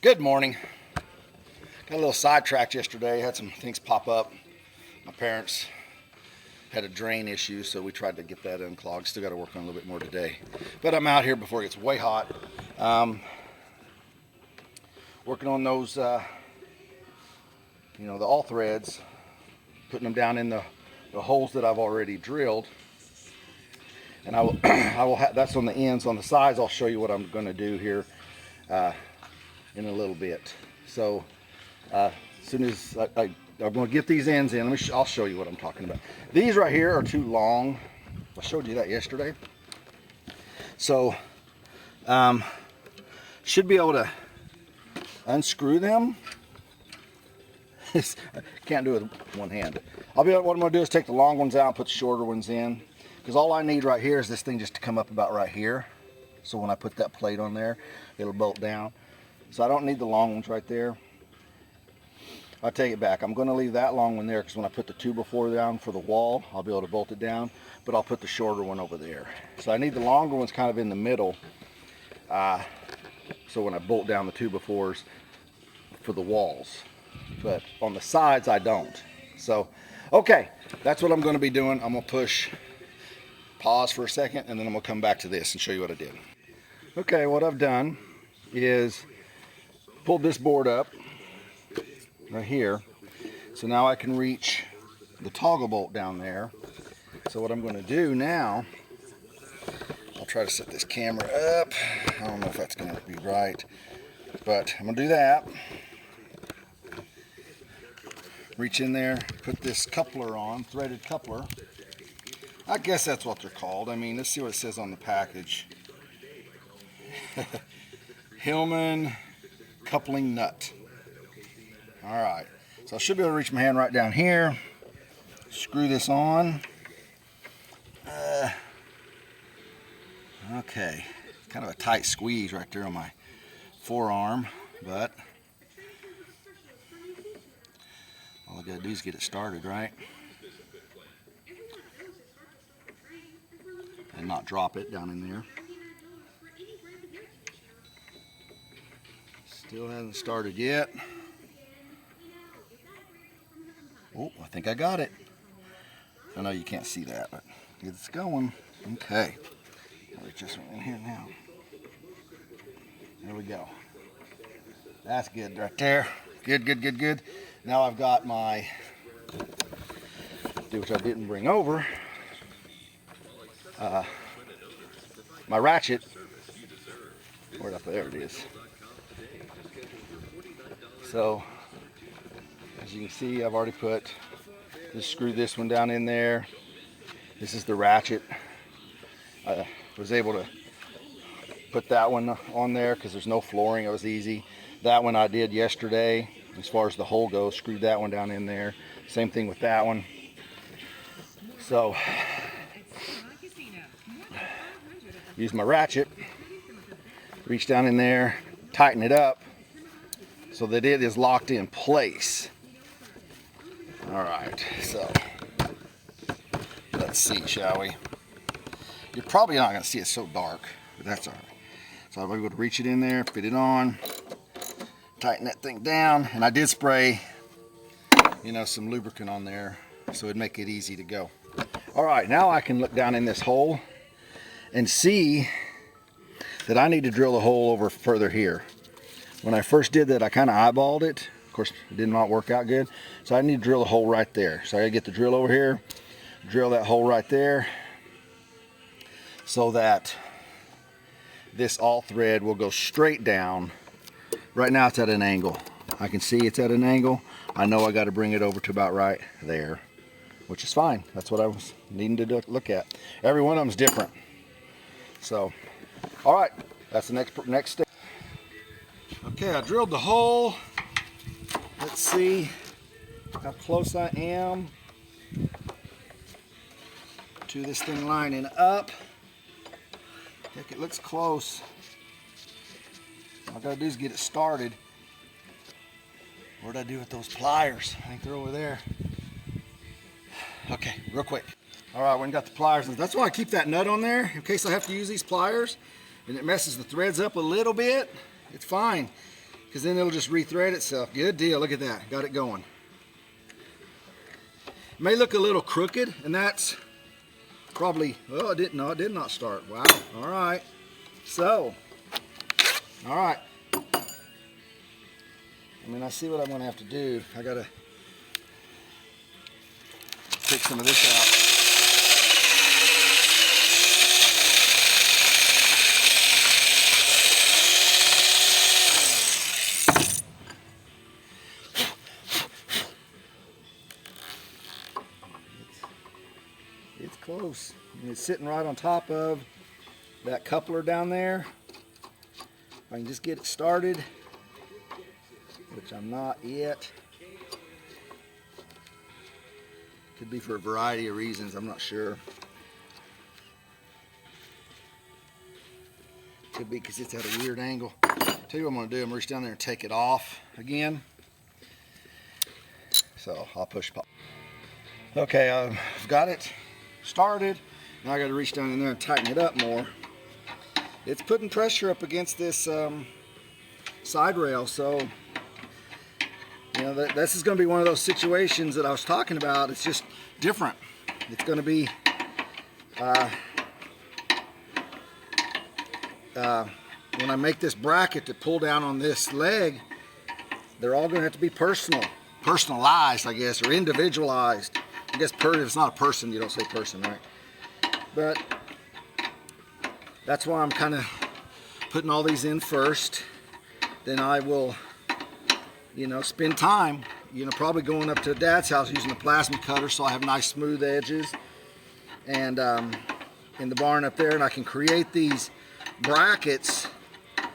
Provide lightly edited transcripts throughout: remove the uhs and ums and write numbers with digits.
Good morning. Got a little sidetracked yesterday. Had some things pop up. My parents had a drain issue, so we tried to get that unclogged. Still got to work on a little bit more today. But I'm out here before it gets way hot. Working on those, the all threads, putting them down in the holes that I've already drilled. And I will, that's on the ends. On the sides, I'll show you what I'm going to do here in a little bit. So as soon as I'm going to get these ends in, I'll show you what I'm talking about. These right here are too long. I showed you that yesterday. So should be able to unscrew them. Can't do it with one hand. What I'm going to do is take the long ones out and put the shorter ones in. Because all I need right here is this thing just to come up about right here. So when I put that plate on there, it'll bolt down. So I don't need the long ones right there. I'll take it back. I'm going to leave that long one there because when I put the 2x4 down for the wall, I'll be able to bolt it down. But I'll put the shorter one over there. So I need the longer ones kind of in the middle. So when I bolt down the 2x4s for the walls. But on the sides, I don't. So, okay, that's what I'm going to be doing. I'm going to pause for a second, and then I'm going to come back to this and show you what I did. Okay, what I've done is pulled this board up right here. So now I can reach the toggle bolt down there. So what I'm going to do now, I'll try to set this camera up. I don't know if that's going to be right, but I'm going to do that. Reach in there, put this coupler on, threaded coupler. I guess that's what they're called. I mean, let's see what it says on the package. Hillman coupling nut. All right, so I should be able to reach my hand right down here. Screw this on. Okay, kind of a tight squeeze right there on my forearm, but all I gotta do is get it started, right? And not drop it down in there. Still hasn't started yet. Oh, I think I got it. I know you can't see that, but it's going. Okay. I'll reach this one in here now. There we go. That's good right there. Good, good, good, good. Now I've got my, which I didn't bring over, my ratchet. Where'd I put? There it is. So as you can see, I've already just screwed this one down in there. This is the ratchet. I was able to put that one on there because there's no flooring. It was easy. That one I did yesterday. As far as the hole goes, screwed that one down in there. Same thing with that one. So use my ratchet, reach down in there, tighten it up so that it is locked in place. All right, so let's see, shall we? You're probably not going to see it so dark, but that's all right. So I'm able to reach it in there, fit it on, tighten that thing down, and I did spray, some lubricant on there so it'd make it easy to go. All right, now I can look down in this hole and see that I need to drill the hole over further here. When I first did that, I kind of eyeballed it. Of course, it did not work out good. So I need to drill a hole right there. So I gotta get the drill over here, drill that hole right there so that this all thread will go straight down. Right now it's at an angle. I can see it's at an angle. I know I got to bring it over to about right there, which is fine. That's what I was needing to look at. Every one of them's different. So, all right, that's the next step. Okay, I drilled the hole. Let's see how close I am to this thing lining up. I think it looks close. All I gotta do is get it started. What'd I do with those pliers? I think they're over there. Okay, real quick. All right, we got the pliers. That's why I keep that nut on there in case I have to use these pliers and it messes the threads up a little bit. It's fine because then it'll just rethread itself. Good deal. Look at that. Got it going. It may look a little crooked, and that's probably, oh, it did not start. Wow. All right. So, all right. I mean, I see what I'm going to have to do. I got to take some of this out. It's close. And it's sitting right on top of that coupler down there. If I can just get it started, which I'm not yet. Could be for a variety of reasons, I'm not sure. Could be because it's at a weird angle. Tell you what I'm going to do, I'm going to reach down there and take it off again. So I'll push pause. Okay, I've got it started. Now I got to reach down in there and tighten it up more. It's putting pressure up against this side rail, so you know this is going to be one of those situations that I was talking about. It's just different. It's going to be when I make this bracket to pull down on this leg, they're all going to have to be personalized, I guess, or individualized. I guess if it's not a person, you don't say person, right? But that's why I'm kind of putting all these in first. Then I will, you know, spend time, you know, probably going up to Dad's house using a plasma cutter so I have nice smooth edges. And in the barn up there, and I can create these brackets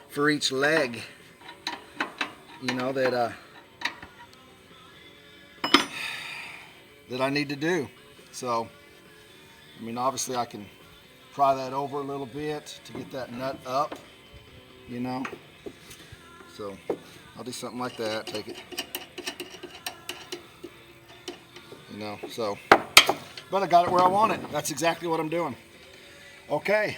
for each leg, you know, that I need to do. So, I mean, obviously I can pry that over a little bit to get that nut up, you know. So I'll do something like that, take it, you know, so, but I got it where I want it. That's exactly what I'm doing. Okay,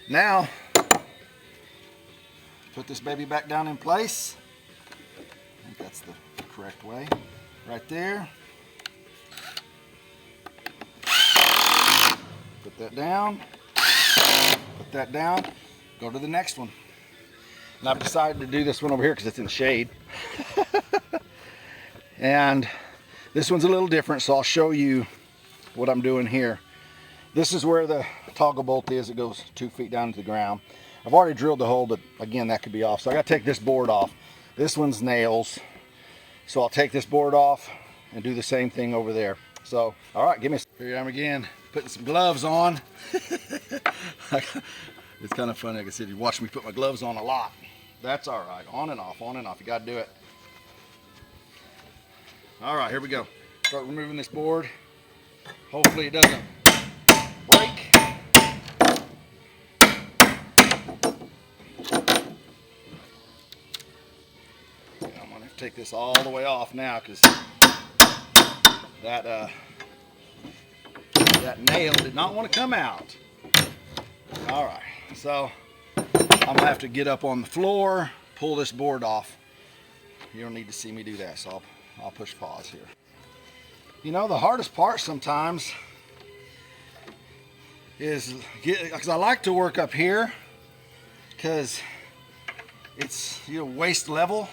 now put this baby back down in place. I think that's the correct way, right there. Put that down, put that down, go to the next one. And I've decided to do this one over here because it's in the shade. And this one's a little different, so I'll show you what I'm doing here. This is where the toggle bolt is. It goes 2 feet down to the ground. I've already drilled the hole, but again, that could be off. So I got to take this board off. This one's nails. So I'll take this board off and do the same thing over there. So, all right, give me here I am again, putting some gloves on. It's kind of funny. Like I said, you watch me put my gloves on a lot. That's all right. On and off, on and off. You got to do it. All right, here we go. Start removing this board. Hopefully it doesn't break. And I'm going to take this all the way off now because that nail did not want to come out. All right, so I'm gonna have to get up on the floor, pull this board off. You don't need to see me do that, so I'll push pause here. You know, the hardest part sometimes is because I like to work up here because it's, you know, waist level.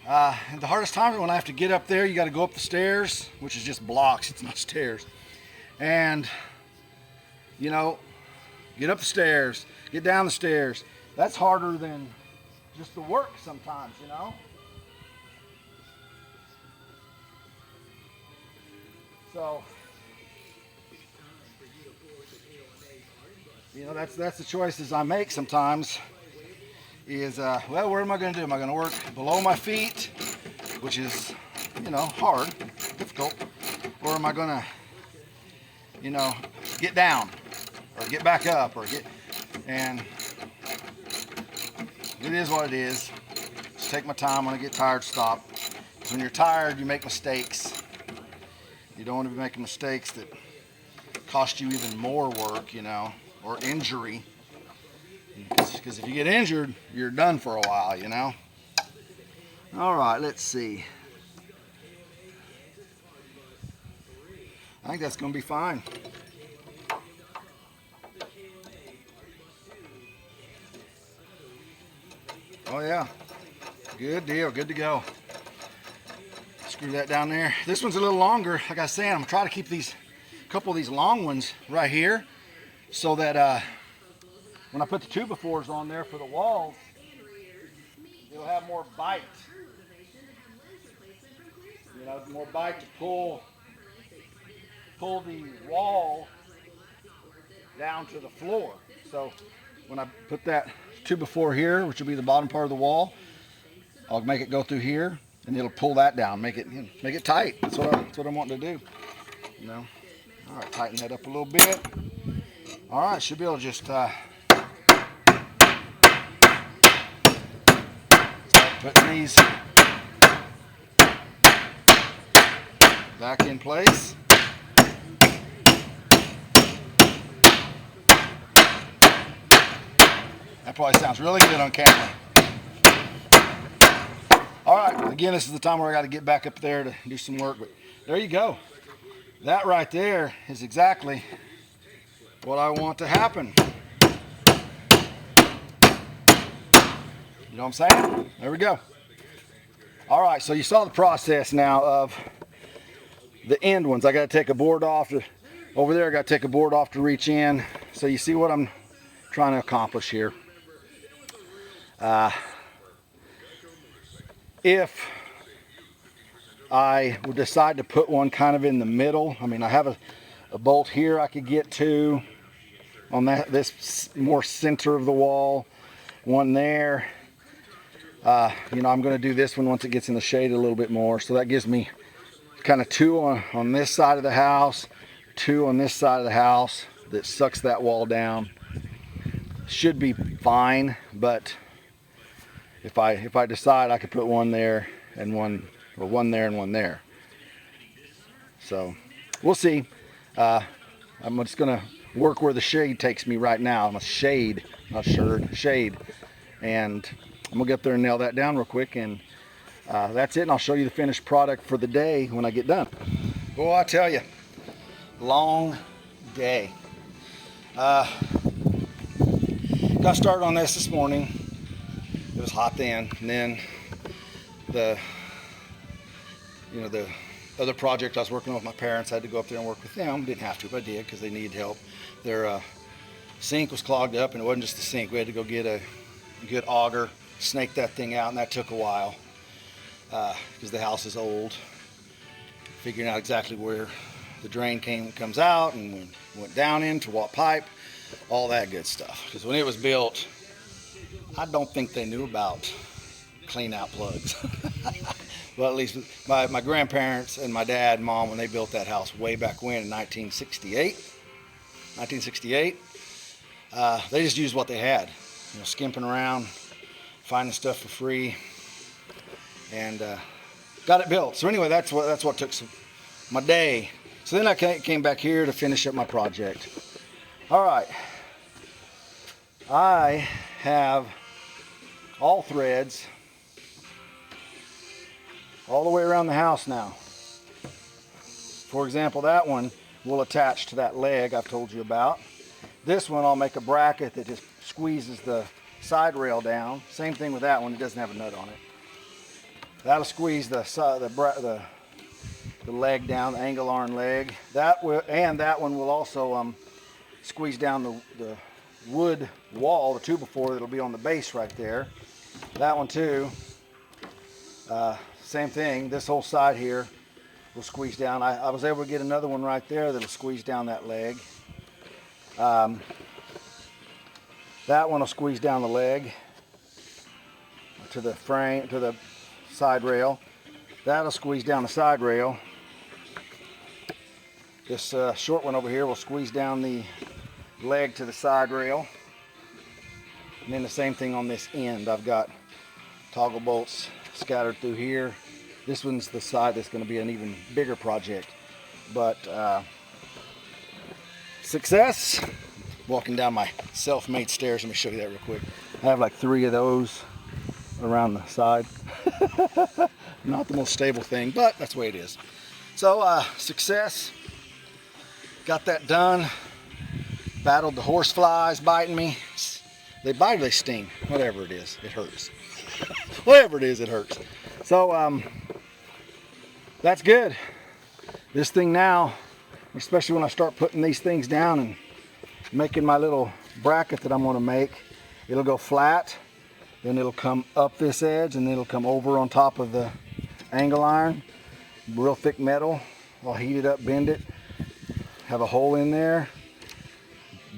And the hardest time is when I have to get up there. You got to go up the stairs, which is just blocks. It's not stairs. And you know, get up the stairs, get down the stairs. That's harder than just the work sometimes, you know. So, you know, that's the choices I make sometimes. Is well, what am I going to do? Am I going to work below my feet, which is, you know, hard, difficult, or am I going to, you know, get down or get back up or get, and it is what it is. Just take my time. When I get tired, stop. Because when you're tired, you make mistakes. You don't want to be making mistakes that cost you even more work, you know, or injury. Because Because if you get injured, you're done for a while, you know. All right, let's see. I think that's going to be fine. Oh yeah, good deal, good to go. Screw that down there. This one's a little longer. Like I was saying, I'm gonna try to keep these, a couple of these long ones right here, so that when I put the 2x4s on there for the walls, it'll have more bite. You know, more bite to pull the wall down to the floor. So when I put that 2x4 here, which will be the bottom part of the wall, I'll make it go through here, and it'll pull that down, make it tight. That's what I'm wanting to do. You know. All right, tighten that up a little bit. All right, should be able to just start putting these back in place. That probably sounds really good on camera. All right, again, this is the time where I got to get back up there to do some work, but there you go. That right there is exactly what I want to happen. You know what I'm saying? There we go. All right, so you saw the process now of the end ones. I got to take a board off over there. I got to take a board off to reach in. So you see what I'm trying to accomplish here. If I would decide to put one kind of in the middle, I mean, I have a bolt here I could get to on this more center of the wall, one there. You know, I'm going to do this one once it gets in the shade a little bit more. So that gives me kind of two on this side of the house, two on this side of the house that sucks that wall down. Should be fine, but if I decide, I could put one there and one, or one there and one there. So we'll see. I'm just gonna work where the shade takes me right now. I'm a shade, not shade. And I'm gonna get up there and nail that down real quick, and that's it. And I'll show you the finished product for the day when I get done. Boy, I tell you, long day. Got started on this morning. It was hot then, and then the other project I was working on with my parents, I had to go up there and work with them. Didn't have to, but I did because they needed help. Their sink was clogged up, and it wasn't just the sink. We had to go get a good auger, snake that thing out, and that took a while because the house is old. Figuring out exactly where the drain comes out and went down into what pipe, all that good stuff. Because when it was built, I don't think they knew about clean out plugs. Well, at least my grandparents and my dad and mom, when they built that house way back when in 1968, they just used what they had, you know, skimping around, finding stuff for free, and got it built. So anyway, that's what took my day. So then I came back here to finish up my project. All right, I have all threads all the way around the house now. For example, that one will attach to that leg I've told you about. This one I'll make a bracket that just squeezes the side rail down. Same thing with that one, it doesn't have a nut on it. That'll squeeze the leg down, the angle iron leg. That one will also squeeze down the wood wall, the 2x4 that'll be on the base right there. That one too. Same thing, this whole side here will squeeze down. I was able to get another one right there that'll squeeze down that leg. That one will squeeze down the leg to the frame, to the side rail. That'll squeeze down the side rail. This short one over here will squeeze down the leg to the side rail. And then the same thing on this end. I've got toggle bolts scattered through here. This one's the side that's going to be an even bigger project. But success. Walking down my self-made stairs. Let me show you that real quick. I have like 3 of those around the side. Not the most stable thing, but that's the way it is. So success, got that done. Battled the horse flies biting me. They bite or they sting, whatever it is, it hurts. Whatever it is, it hurts. So that's good. This thing now, especially when I start putting these things down and making my little bracket that I'm going to make, it'll go flat, then it'll come up this edge, and then it'll come over on top of the angle iron. Real thick metal. I'll heat it up, bend it, have a hole in there,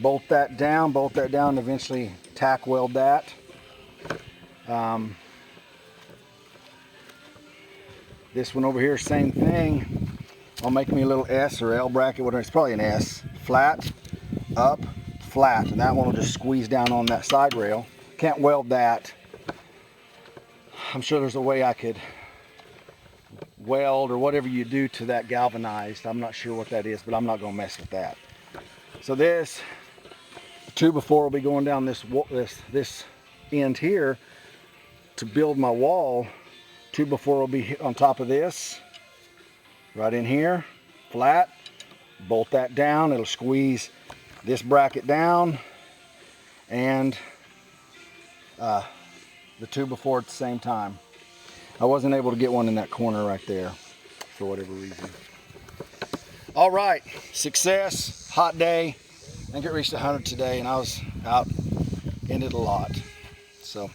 bolt that down, and eventually tack weld that. This one over here, same thing. I'll make me a little S or L bracket, whatever. It's probably an S. Flat, up, flat, and that one will just squeeze down on that side rail. Can't weld that. I'm sure there's a way I could weld or whatever you do to that galvanized. I'm not sure what that is, but I'm not going to mess with that. So this 2x4 will be going down this end here to build my wall. 2x4 will be on top of this, right in here, flat. Bolt that down. It'll squeeze this bracket down and the 2x4 at the same time. I wasn't able to get one in that corner right there for whatever reason. All right, success, hot day. I think it reached 100 today, and I was out in it a lot. So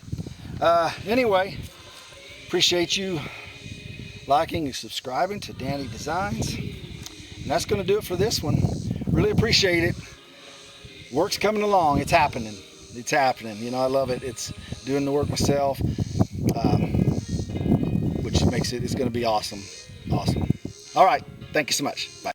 anyway, appreciate you liking and subscribing to Danny Designs. And that's going to do it for this one. Really appreciate it. Work's coming along. It's happening. It's happening. You know, I love it. It's doing the work myself, which makes it's going to be awesome. Awesome. All right. Thank you so much. Bye.